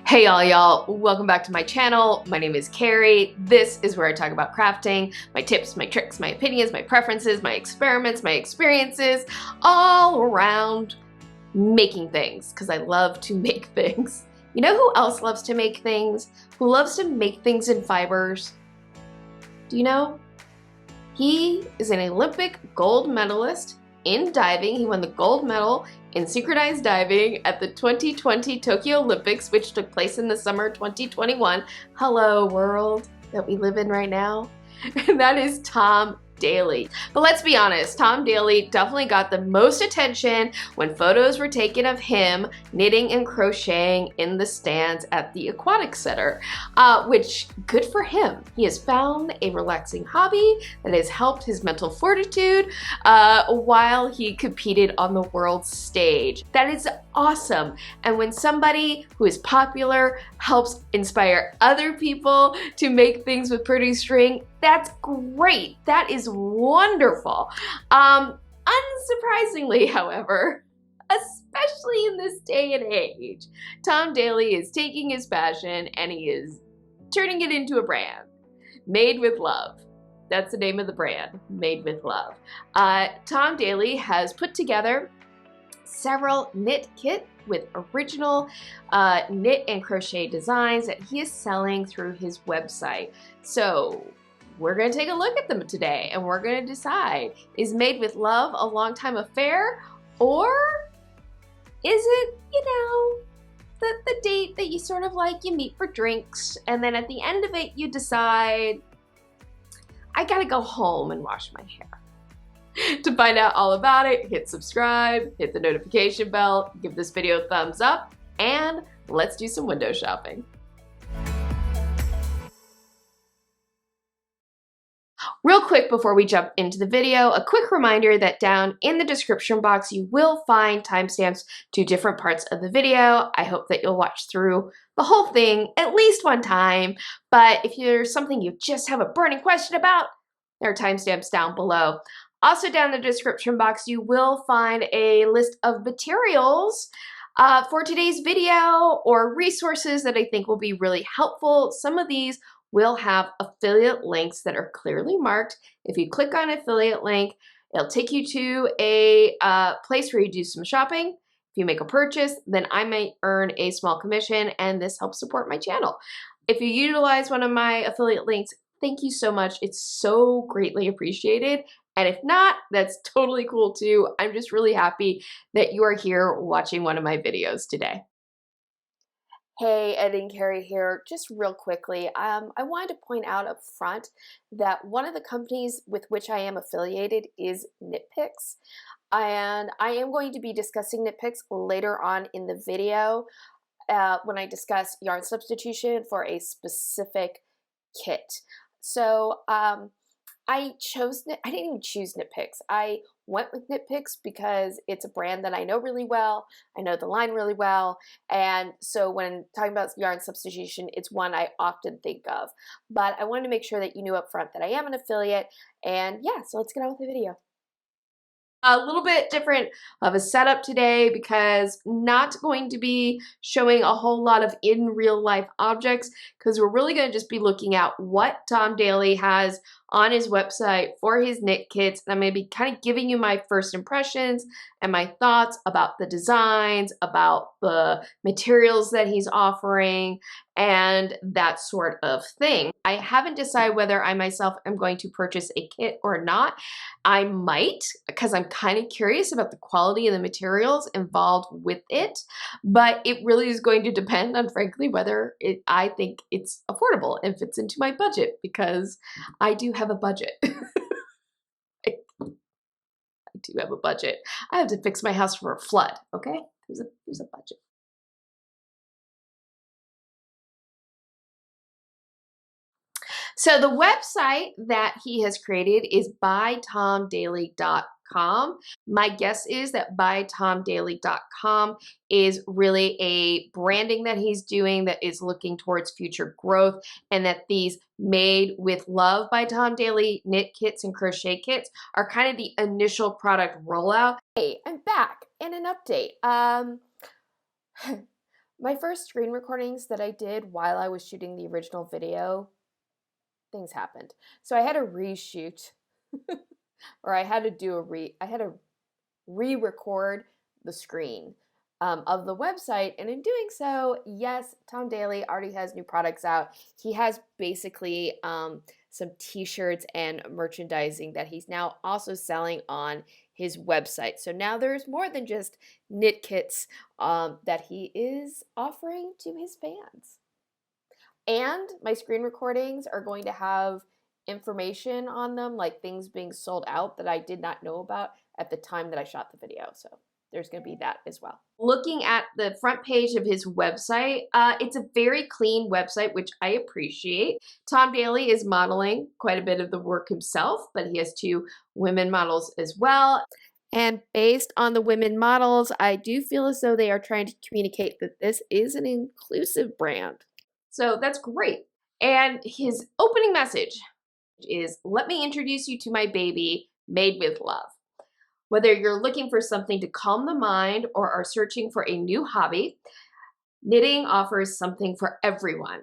Hey y'all, welcome back to my channel. My name is Carrie. This is where I talk about crafting, my tips, my tricks, my opinions, my preferences, my experiments, my experiences, all around making things, because I love to make things. You know who else loves to make things? Who loves to make things in fibers? Do you know? He is an Olympic gold medalist in diving. He won the gold medal in synchronized diving at the 2020 Tokyo Olympics, which took place in the summer 2021. Hello, world that we live in right now. And that is Tom Daley. But let's be honest, Tom Daley definitely got the most attention when photos were taken of him knitting and crocheting in the stands at the Aquatic Center, which good for him. He has found a relaxing hobby that has helped his mental fortitude while he competed on the world stage. That is awesome. And when somebody who is popular helps inspire other people to make things with pretty string, that's great. That is wonderful. Unsurprisingly, however, especially in this day and age, Tom Daley is taking his passion and he is turning it into a brand. Made with Love. That's the name of the brand, Made with Love. Tom Daley has put together several knit kits with original knit and crochet designs that he is selling through his website. So we're going to take a look at them today and we're going to decide, is Made with Love a long-time affair, or is it, you know, the date that you sort of like, you meet for drinks and then at the end of it you decide, I gotta go home and wash my hair. To find out all about it, hit subscribe, hit the notification bell, give this video a thumbs up, and let's do some window shopping. Real quick before we jump into the video, a quick reminder that down in the description box you will find timestamps to different parts of the video. I hope that you'll watch through the whole thing at least one time, but if there's something you just have a burning question about, there are timestamps down below. Also down in the description box you will find a list of materials for today's video or resources that I think will be really helpful. Some of these will have affiliate links that are clearly marked. If you click on affiliate link, it'll take you to a place where you do some shopping. If you make a purchase, then I might earn a small commission and this helps support my channel. If you utilize one of my affiliate links, thank you so much. It's so greatly appreciated. And if not, that's totally cool too. I'm just really happy that you are here watching one of my videos today. Hey, Ed and Carrie here. Just real quickly, I wanted to point out up front that one of the companies with which I am affiliated is KnitPicks. And I am going to be discussing KnitPicks later on in the video when I discuss yarn substitution for a specific kit. So I didn't even choose KnitPicks. I went with KnitPicks because it's a brand that I know really well. I know the line really well. And so when talking about yarn substitution, it's one I often think of. But I wanted to make sure that you knew up front that I am an affiliate. And yeah, so let's get on with the video. A little bit different of a setup today because not going to be showing a whole lot of in real life objects because we're really going to just be looking at what Tom Daley has on his website for his knit kits. And I'm going to be kind of giving you my first impressions and my thoughts about the designs, about the materials that he's offering, and that sort of thing. I haven't decided whether I myself am going to purchase a kit or not. I might, because I'm kind of curious about the quality of the materials involved with it, but it really is going to depend on, frankly, whether I think it's affordable and fits into my budget, because I do have a budget. I do have a budget. I have to fix my house for a flood, okay? There's a budget. So the website that he has created is bytomdaily.com. My guess is that bytomdaily.com is really a branding that he's doing that is looking towards future growth, and that these Made with Love by Tom Daley knit kits and crochet kits are kind of the initial product rollout. Hey, I'm back in an update. My first screen recordings that I did while I was shooting the original video, things happened. So I had to reshoot or I had to re-record the screen of the website. And in doing so, yes, Tom Daley already has new products out. He has basically some t-shirts and merchandising that he's now also selling on his website. So now there's more than just knit kits that he is offering to his fans. And my screen recordings are going to have information on them, like things being sold out that I did not know about at the time that I shot the video. So there's going to be that as well. Looking at the front page of his website, it's a very clean website, which I appreciate. Tom Daley is modeling quite a bit of the work himself, but he has 2 women models as well. And based on the women models, I do feel as though they are trying to communicate that this is an inclusive brand. So that's great. And his opening message is, let me introduce you to my baby made with love. Whether you're looking for something to calm the mind or are searching for a new hobby, knitting offers something for everyone.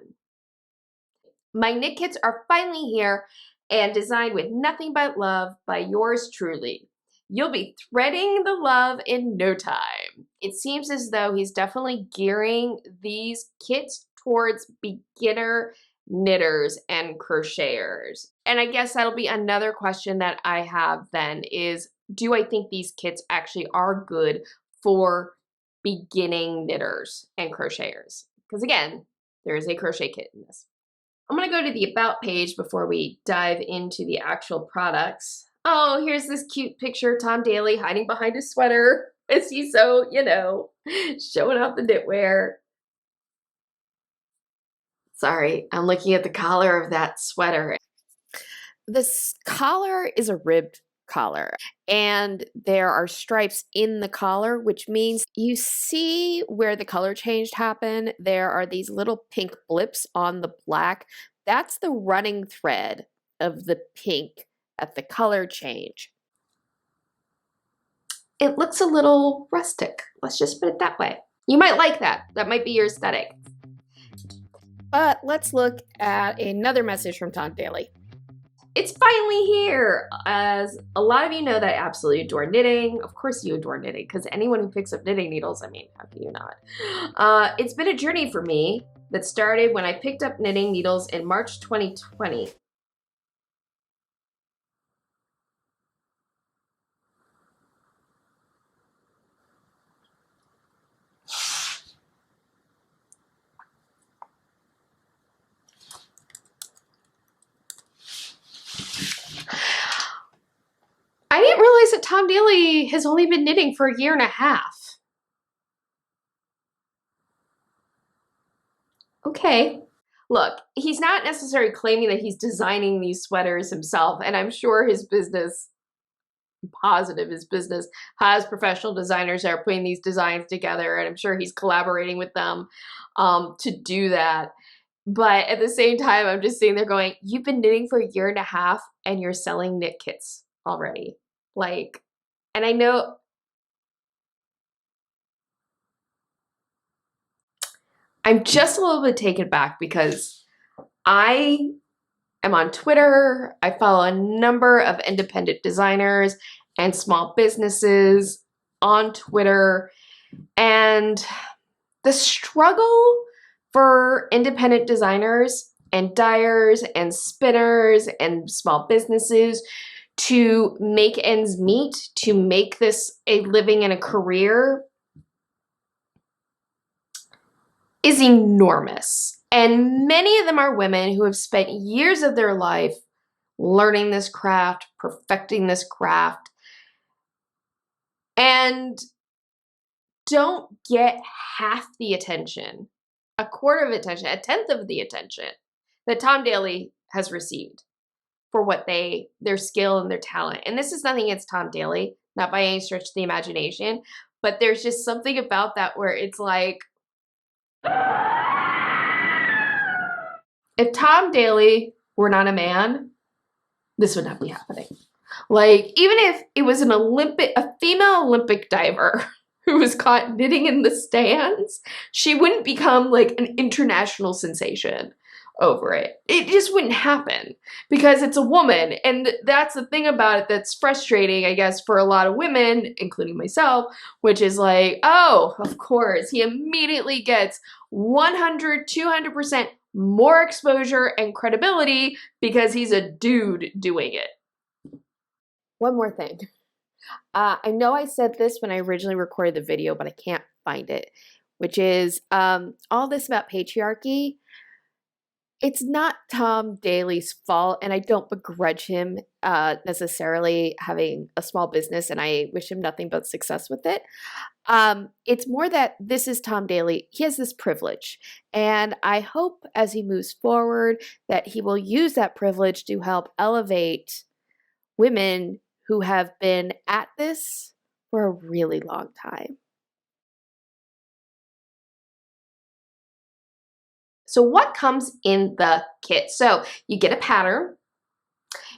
My knit kits are finally here and designed with nothing but love by yours truly. You'll be threading the love in no time. It seems as though he's definitely gearing these kits towards beginner knitters and crocheters. And I guess that'll be another question that I have then is, do I think these kits actually are good for beginning knitters and crocheters? Because again, there is a crochet kit in this. I'm gonna go to the About page before we dive into the actual products. Oh, here's this cute picture of Tom Daley hiding behind his sweater as he's so, showing off the knitwear. Sorry, I'm looking at the collar of that sweater. This collar is a ribbed collar, and there are stripes in the collar, which means you see where the color change happened. There are these little pink blips on the black. That's the running thread of the pink at the color change. It looks a little rustic. Let's just put it that way. You might like that. That might be your aesthetic. But let's look at another message from Tom Daley. It's finally here! As a lot of you know that I absolutely adore knitting. Of course you adore knitting, because anyone who picks up knitting needles, I mean, how can you not? It's been a journey for me that started when I picked up knitting needles in March 2020. I didn't realize that Tom Daley has only been knitting for 1.5 years. Okay. Look, he's not necessarily claiming that he's designing these sweaters himself, and I'm sure his business, his business has professional designers that are putting these designs together, and I'm sure he's collaborating with them to do that. But at the same time, I'm just sitting there going, you've been knitting for 1.5 years and you're selling knit kits already. Like, and I know I'm just a little bit taken back because I am on Twitter. I follow a number of independent designers and small businesses on Twitter. And the struggle for independent designers and dyers and spinners and small businesses to make ends meet, to make this a living and a career is enormous. And many of them are women who have spent years of their life learning this craft, perfecting this craft, and don't get half the attention, 1/4 of attention, 1/10 of the attention that Tom Daley has received for what their skill and their talent. And this is nothing against Tom Daley, not by any stretch of the imagination, but there's just something about that where it's like, if Tom Daley were not a man, this would not be happening. Like, even if it was a female Olympic diver who was caught knitting in the stands, she wouldn't become like an international sensation over it. It just wouldn't happen because it's a woman. And that's the thing about it that's frustrating, I guess, for a lot of women, including myself, which is like, oh, of course, he immediately gets 100, 200% more exposure and credibility because he's a dude doing it. One more thing. I know I said this when I originally recorded the video, but I can't find it, which is all this about patriarchy. It's not Tom Daley's fault, and I don't begrudge him necessarily having a small business, and I wish him nothing but success with it. It's more that this is Tom Daley. He has this privilege, and I hope as he moves forward that he will use that privilege to help elevate women who have been at this for a really long time. So what comes in the kit? So you get a pattern,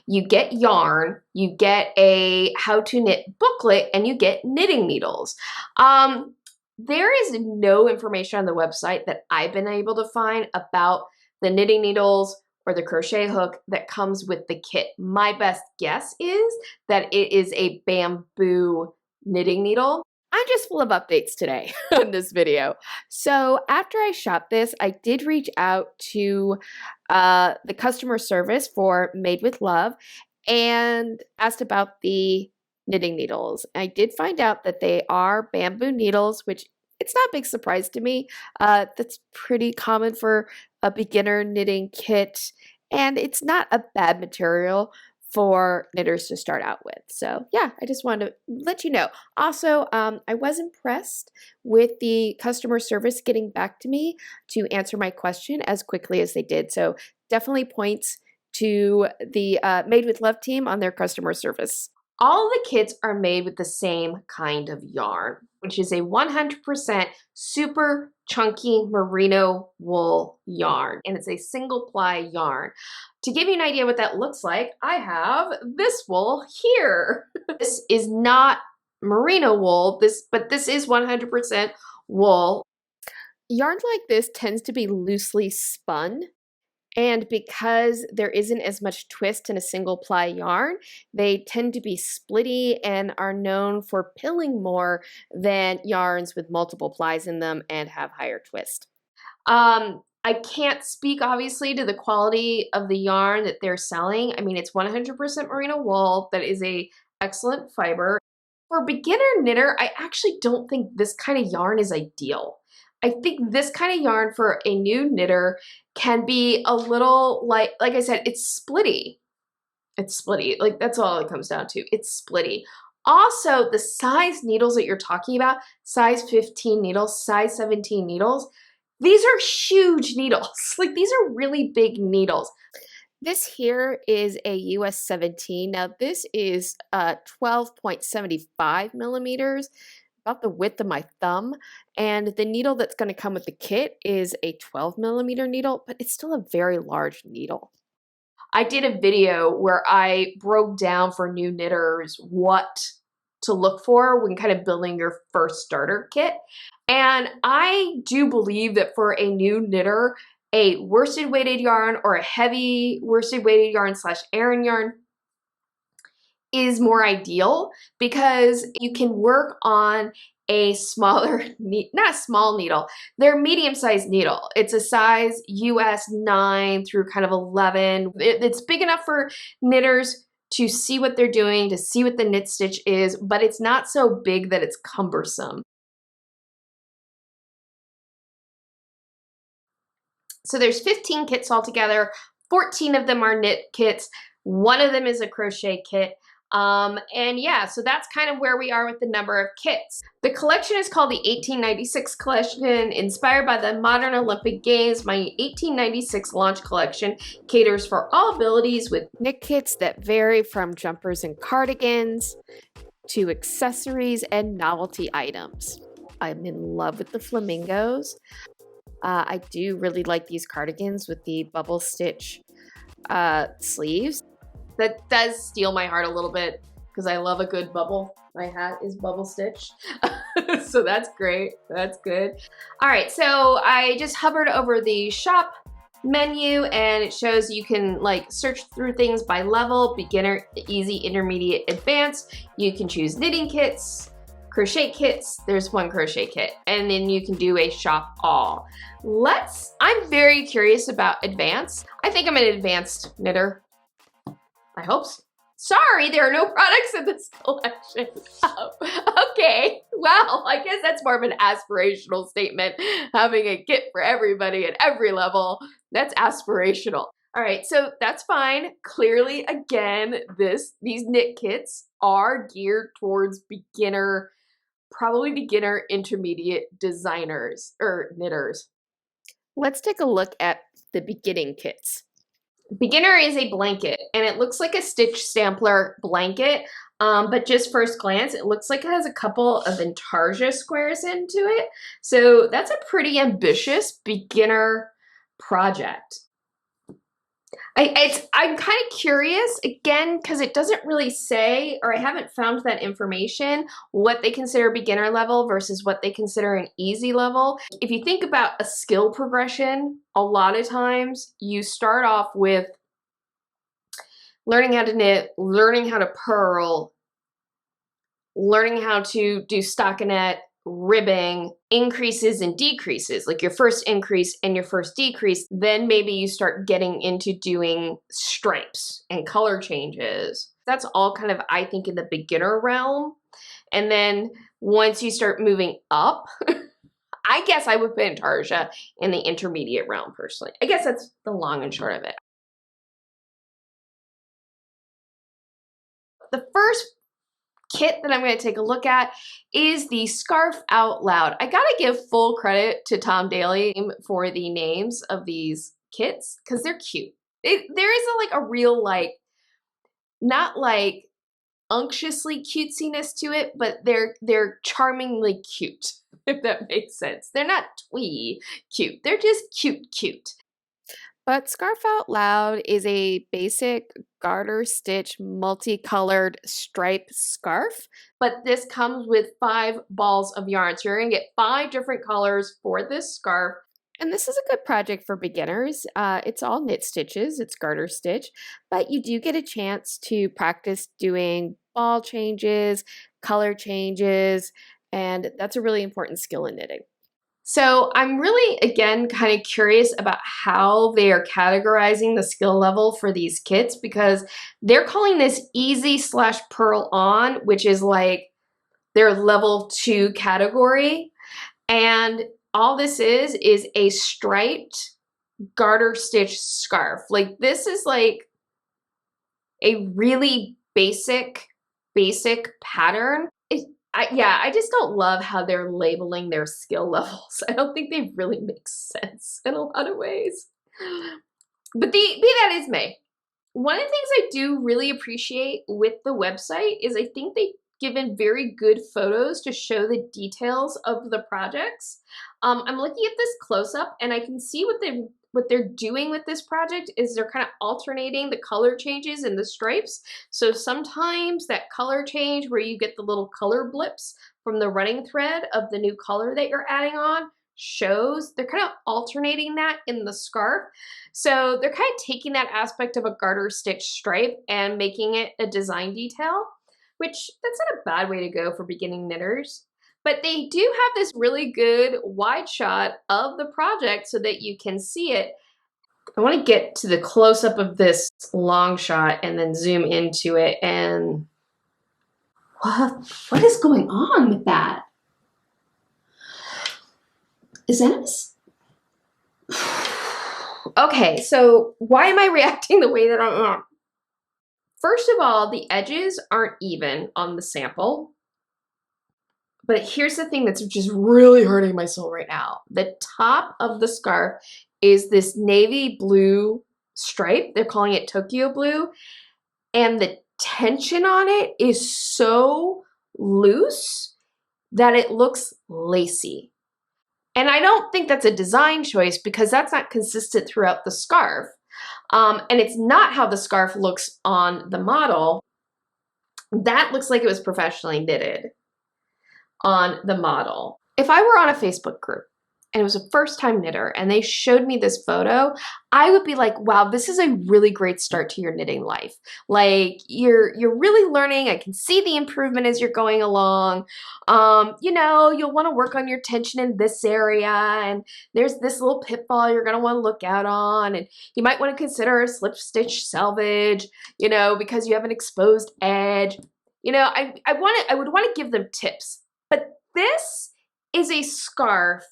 you get yarn, you get a how to knit booklet, and you get knitting needles. There is no information on the website that I've been able to find about the knitting needles or the crochet hook that comes with the kit. My best guess is that it is a bamboo knitting needle. I'm just full of updates today in this video. So after I shot this, I did reach out to the customer service for Made with Love and asked about the knitting needles. I did find out that they are bamboo needles, which it's not a big surprise to me. That's pretty common for a beginner knitting kit, and it's not a bad material for knitters to start out with. So yeah, I just wanted to let you know. Also, I was impressed with the customer service getting back to me to answer my question as quickly as they did. So definitely points to the Made with Love team on their customer service. All the kits are made with the same kind of yarn, which is a 100% super chunky merino wool yarn, and it's a single ply yarn. To give you an idea what that looks like, I have this wool here. This is not merino wool, but this is 100% wool. Yarn like this tends to be loosely spun. And because there isn't as much twist in a single ply yarn, they tend to be splitty and are known for pilling more than yarns with multiple plies in them and have higher twist. I can't speak obviously to the quality of the yarn that they're selling. I mean, it's 100% merino wool that is a excellent fiber. For a beginner knitter, I actually don't think this kind of yarn is ideal. I think this kind of yarn for a new knitter can be a little like I said, it's splitty. It's splitty. Like that's all it comes down to. It's splitty. Also, the size needles that you're talking about, size 15 needles, size 17 needles, these are huge needles. Like these are really big needles. This here is a US 17. Now this is 12.75 millimeters. About the width of my thumb, and the needle that's going to come with the kit is a 12 millimeter needle, but it's still a very large needle. I did a video where I broke down for new knitters what to look for when kind of building your first starter kit, and I do believe that for a new knitter, a worsted weighted yarn or a heavy worsted weighted yarn / Aran yarn is more ideal because you can work on a smaller, not a small needle, they're medium-sized needle. It's a size US 9 through kind of 11. It's big enough for knitters to see what they're doing, to see what the knit stitch is, but it's not so big that it's cumbersome. So there's 15 kits altogether. 14 of them are knit kits. One of them is a crochet kit. And yeah, so that's kind of where we are with the number of kits. The collection is called the 1896 collection, inspired by the modern Olympic Games. My 1896 launch collection caters for all abilities with knit kits that vary from jumpers and cardigans to accessories and novelty items. I'm in love with the flamingos. I do really like these cardigans with the bubble stitch sleeves. That does steal my heart a little bit because I love a good bubble. My hat is bubble stitch. So that's great. That's good. All right, so I just hovered over the shop menu and it shows you can like search through things by level: beginner, easy, intermediate, advanced. You can choose knitting kits, crochet kits. There's one crochet kit, and then you can do a shop all. I'm very curious about advanced. I think I'm an advanced knitter. I hope so. Sorry, there are no products in this collection. Oh, okay, well, I guess that's more of an aspirational statement, having a kit for everybody at every level. That's aspirational. All right, so that's fine. Clearly, again, these knit kits are geared towards beginner, probably beginner intermediate designers or knitters. Let's take a look at the beginning kits. Beginner is a blanket, and it looks like a stitch sampler blanket, but just first glance, it looks like it has a couple of intarsia squares into it. So that's a pretty ambitious beginner project. I'm kind of curious, again, because it doesn't really say, or I haven't found that information, what they consider beginner level versus what they consider an easy level. If you think about a skill progression, a lot of times you start off with learning how to knit, learning how to purl, learning how to do stockinette, ribbing, increases and decreases, like your first increase and your first decrease. Then maybe you start getting into doing stripes and color changes. That's all kind of, I think, in the beginner realm. And then once you start moving up, I guess I would put intarsia in the intermediate realm personally. I guess that's the long and short of it. The first kit that I'm going to take a look at is the Scarf Out Loud. I gotta give full credit to Tom Daley for the names of these kits because they're cute. There is a real, like, not like unctuously cutesiness to it, but they're charmingly cute, if that makes sense. They're not twee cute. They're just cute. But Scarf Out Loud is a basic garter stitch multicolored stripe scarf, but this comes with 5 balls of yarn. So you're gonna get 5 different colors for this scarf. And this is a good project for beginners. It's all knit stitches, it's garter stitch, but you do get a chance to practice doing ball changes, color changes, and that's a really important skill in knitting. So I'm really, again, kind of curious about how they are categorizing the skill level for these kits, because they're calling this easy / purl on, which is like their level 2 category. And all this is a striped garter stitch scarf. Like, this is like a really basic pattern. I just don't love how they're labeling their skill levels. I don't think they really make sense in a lot of ways. But be that as may, one of the things I do really appreciate with the website is I think they've given very good photos to show the details of the projects. I'm looking at this close up and I can see what they're doing with this project is they're kind of alternating the color changes in the stripes. So sometimes that color change where you get the little color blips from the running thread of the new color that you're adding on shows, they're kind of alternating that in the scarf. So they're kind of taking that aspect of a garter stitch stripe and making it a design detail, which that's not a bad way to go for beginning knitters. But they do have this really good wide shot of the project so that you can see it. I want to get to the close-up of this long shot and then zoom into it. And what is going on with that? Is that okay, so why am I reacting the way that I am? First of all, the edges aren't even on the sample. But here's the thing that's just really hurting my soul right now. The top of the scarf is this navy blue stripe. They're calling it Tokyo blue. And the tension on it is so loose that it looks lacy. And I don't think that's a design choice because that's not consistent throughout the scarf. And it's not how the scarf looks on the model. That looks like it was professionally knitted. on the model. If I were on a Facebook group and it was a first-time knitter and they showed me this photo, I would be like, wow, this is a really great start to your knitting life. Like, you're really learning. I can see the improvement as you're going along. You know, you'll want to work on your tension in this area, and there's this little pitfall you're going to want to look out on, and you might want to consider a slip stitch selvage, you know, because you have an exposed edge. You know, I would want to give them tips, but this is a scarf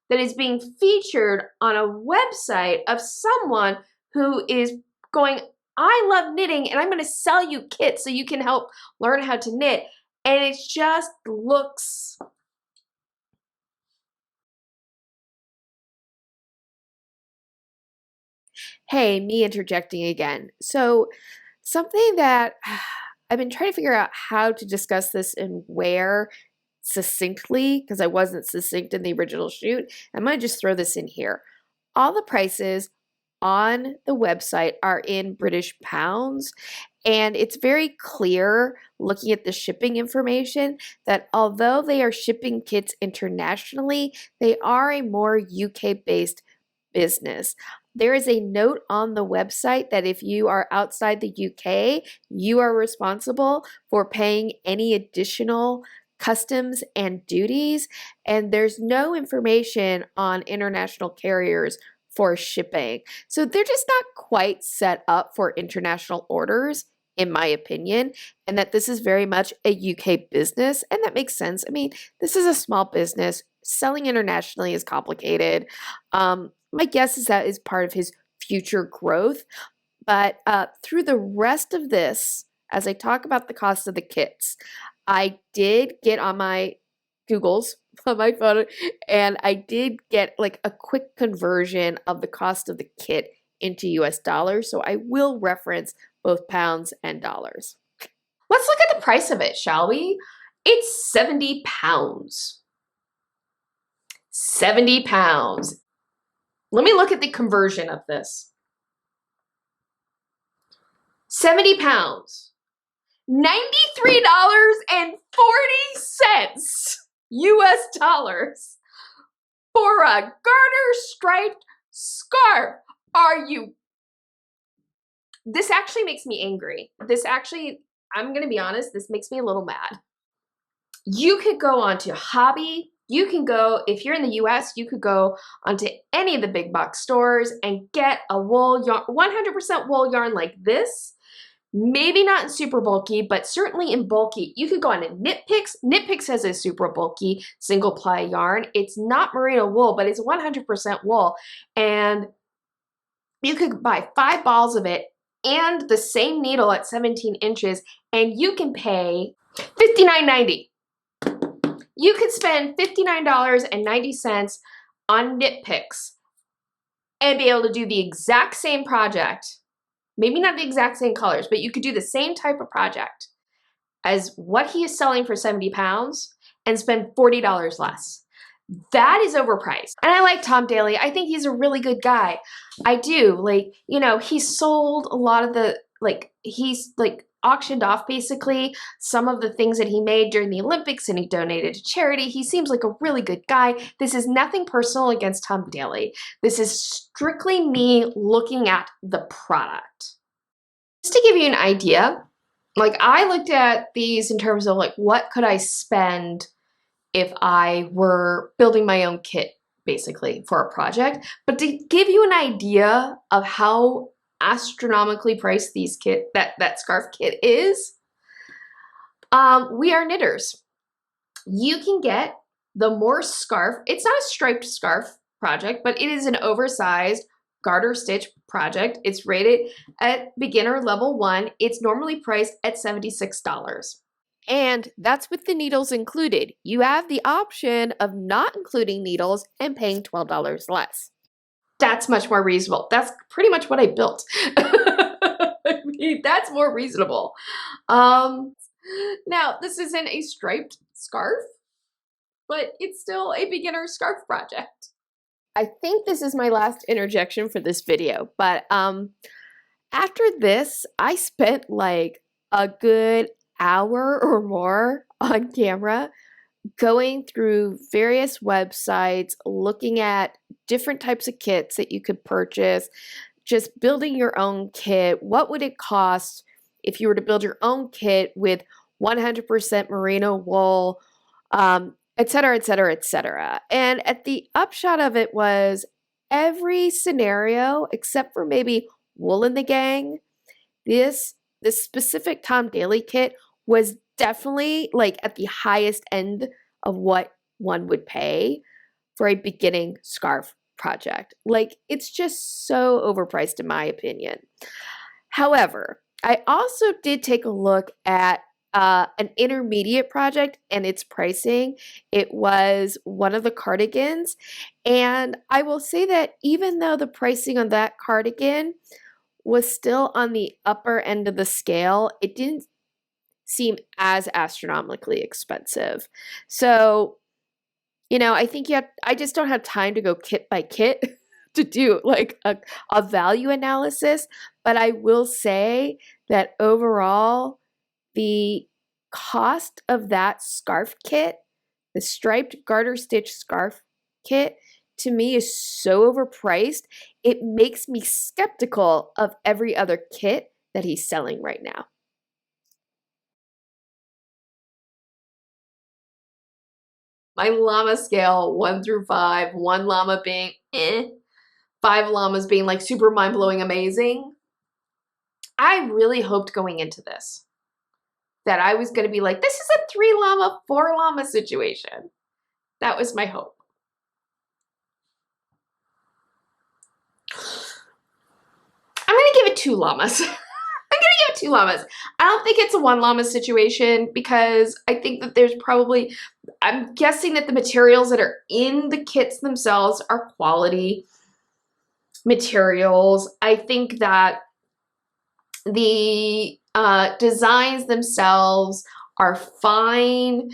that is being featured on a website of someone who is going, I love knitting and I'm going to sell you kits so you can help learn how to knit. And it just looks... Hey, me interjecting again. So something that I've been trying to figure out how to discuss this and where succinctly, because I wasn't succinct in the original shoot. I'm going to just throw this in here. All the prices on the website are in British pounds, and it's very clear looking at the shipping information that although they are shipping kits internationally, they are a more UK-based business. There is a note on the website that if you are outside the UK, you are responsible for paying any additional customs and duties, and there's no information on international carriers for shipping. So they're just not quite set up for international orders, in my opinion, and that this is very much a UK business, and that makes sense. I mean, this is a small business. Selling internationally is complicated. My guess is that is part of his future growth, but through the rest of this, as I talk about the cost of the kits, I did get on my Googles on my phone, and I did get like a quick conversion of the cost of the kit into US dollars. So I will reference both pounds and dollars. Let's look at the price of it, shall we? It's 70 pounds. 70 pounds. Let me look at the conversion of this. 70 pounds. $93.40 US dollars for a garter striped scarf. Are you? This actually makes me angry. This actually, I'm gonna be honest, this makes me a little mad. You could go onto Hobby. You can go, if you're in the US, you could go onto any of the big box stores and get a wool yarn, 100% wool yarn like this. Maybe not in super bulky, but certainly in bulky. You could go on to Knitpicks. Knitpicks has a super bulky single ply yarn. It's not merino wool, but it's 100% wool. And you could buy 5 balls of it and the same needle at 17 inches, and you can pay $59.90. You could spend $59.90 on Knitpicks and be able to do the exact same project. Maybe not the exact same colors, but you could do the same type of project as what he is selling for 70 pounds and spend $40 less. That is overpriced. And I like Tom Daley. I think he's a really good guy. I do. Like, you know, he sold a lot of the, like, he's like auctioned off basically some of the things that he made during the Olympics, and he donated to charity. He seems like a really good guy. This is nothing personal against Tom Daley. This is strictly me looking at the product. Just to give you an idea, like I looked at these in terms of like what could I spend if I were building my own kit basically for a project. But to give you an idea of how astronomically priced these that scarf kit is, we are knitters. You can get the Morse scarf. It's not a striped scarf project, but it is an oversized garter stitch project. It's rated at beginner level 1. It's normally priced at $76. And that's with the needles included. You have the option of not including needles and paying $12 less. That's much more reasonable. That's pretty much what I built. I mean, that's more reasonable. Now, this isn't a striped scarf, but it's still a beginner scarf project. I think this is my last interjection for this video, but after this, I spent like a good hour or more on camera going through various websites, looking at different types of kits that you could purchase, just building your own kit. What would it cost if you were to build your own kit with 100% merino wool, et cetera, et cetera, et cetera. And at the upshot of it was every scenario, except for maybe Wool in the Gang, this specific Tom Daley kit was definitely like at the highest end of what one would pay for a beginning scarf project. Like, it's just so overpriced in my opinion. However, I also did take a look at an intermediate project and its pricing. It was one of the cardigans, and I will say that even though the pricing on that cardigan was still on the upper end of the scale, it didn't seem as astronomically expensive. So, you know, I think I just don't have time to go kit by kit to do like a value analysis, but I will say that overall, the cost of that scarf kit, the striped garter stitch scarf kit, to me is so overpriced, it makes me skeptical of every other kit that he's selling right now. My llama scale, 1 through 5, 1 llama being 5 llamas being like super mind-blowing amazing. I really hoped going into this that I was going to be like, this is a 3 llama, 4 llama situation. That was my hope. I'm going to give it 2 llamas. I'm going to give it 2 llamas. I don't think it's a 1 llama situation because I think that there's probably, I'm guessing that the materials that are in the kits themselves are quality materials. I think that the designs themselves are fine.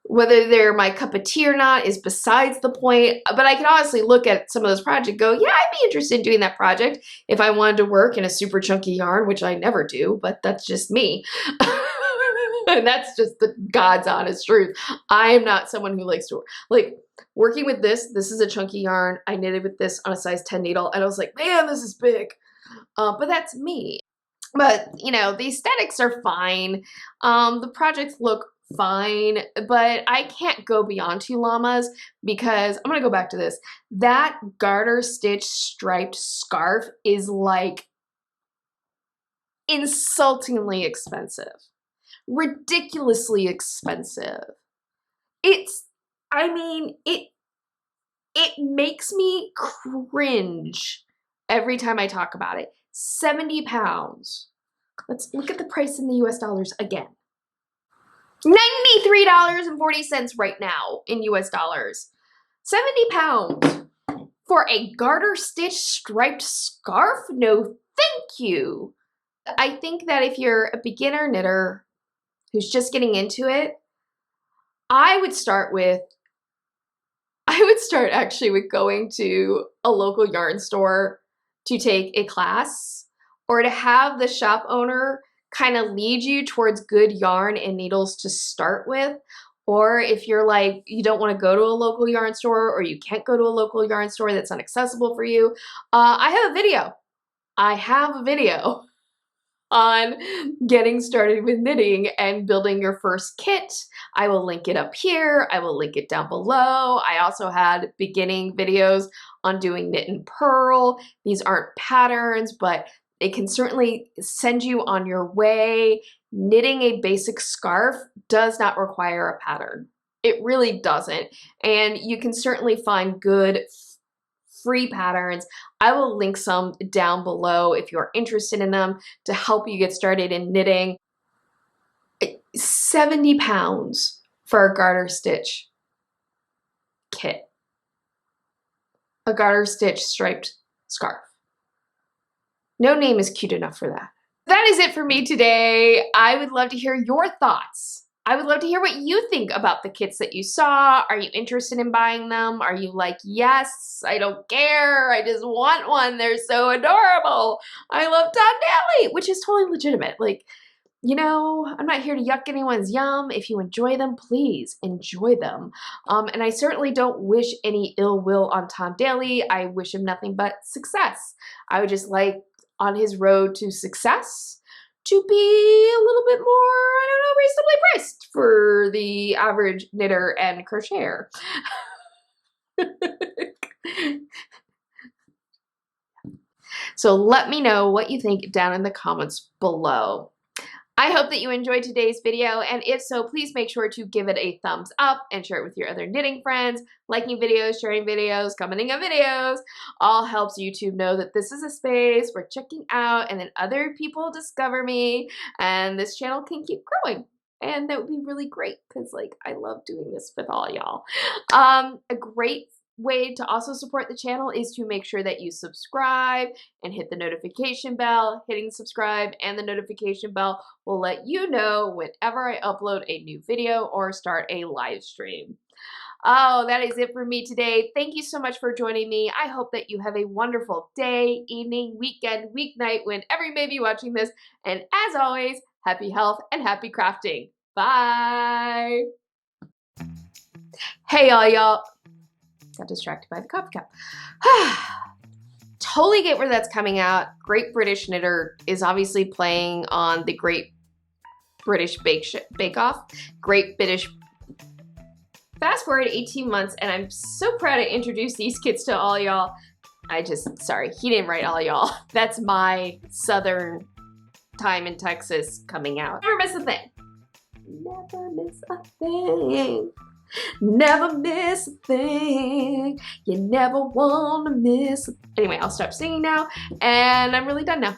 Whether they're my cup of tea or not is besides the point, but I can honestly look at some of those projects and go, yeah, I'd be interested in doing that project if I wanted to work in a super chunky yarn, which I never do, but that's just me. And that's just the God's honest truth. I am not someone who likes to work. Like, working with this is a chunky yarn. I knitted with this on a size 10 needle, and I was like, man, this is big. But that's me. But, you know, the aesthetics are fine. The projects look fine, but I can't go beyond 2 llamas because I'm going to go back to this. That garter stitch striped scarf is like insultingly expensive. Ridiculously expensive. I mean, it makes me cringe every time I talk about it. 70 pounds. Let's look at the price in the US dollars again. $93.40 right now in US dollars. 70 pounds for a garter stitch striped scarf? No, thank you. I think that if you're a beginner knitter who's just getting into it, I would start actually with going to a local yarn store to take a class, or to have the shop owner kind of lead you towards good yarn and needles to start with. Or if you're like, you don't want to go to a local yarn store, or you can't go to a local yarn store that's inaccessible for you, I have a video on getting started with knitting and building your first kit. I will link it up here. I will link it down below. I also had beginning videos on doing knit and purl. These aren't patterns, but it can certainly send you on your way. Knitting a basic scarf does not require a pattern. It really doesn't. And you can certainly find good free patterns. I will link some down below if you're interested in them to help you get started in knitting. 70 pounds for a garter stitch kit. A garter stitch striped scarf. No name is cute enough for that. That is it for me today. I would love to hear your thoughts. I would love to hear what you think about the kits that you saw. Are you interested in buying them? Are you like, yes, I don't care, I just want one, they're so adorable. I love Tom Daley, which is totally legitimate. Like, you know, I'm not here to yuck anyone's yum. If you enjoy them, please enjoy them. And I certainly don't wish any ill will on Tom Daley. I wish him nothing but success. I would just like on his road to success to be a little bit more, I don't know, reasonably priced for the average knitter and crocheter. So let me know what you think down in the comments below. I hope that you enjoyed today's video, and if so, please make sure to give it a thumbs up and share it with your other knitting friends. Liking videos, sharing videos, commenting on videos, all helps YouTube know that this is a space worth checking out, and then other people discover me, and this channel can keep growing. And that would be really great, because like I love doing this with all y'all. A great way to also support the channel is to make sure that you subscribe and hit the notification bell. Hitting subscribe and the notification bell will let you know whenever I upload a new video or start a live stream. Oh, that is it for me today. Thank you so much for joining me. I hope that you have a wonderful day, evening, weekend, weeknight, whenever you may be watching this. And as always, happy health and happy crafting. Bye. Hey, all y'all. Got distracted by the coffee cup. Totally get where that's coming out. Great British Knitter is obviously playing on the Great British Bake Off. Great British. Fast forward 18 months, and I'm so proud to introduce these kits to all y'all. Sorry, he didn't write all y'all. That's my Southern time in Texas coming out. Never miss a thing. Never miss a thing. Never miss a thing. You never want to miss. Anyway, I'll stop singing now, and I'm really done now.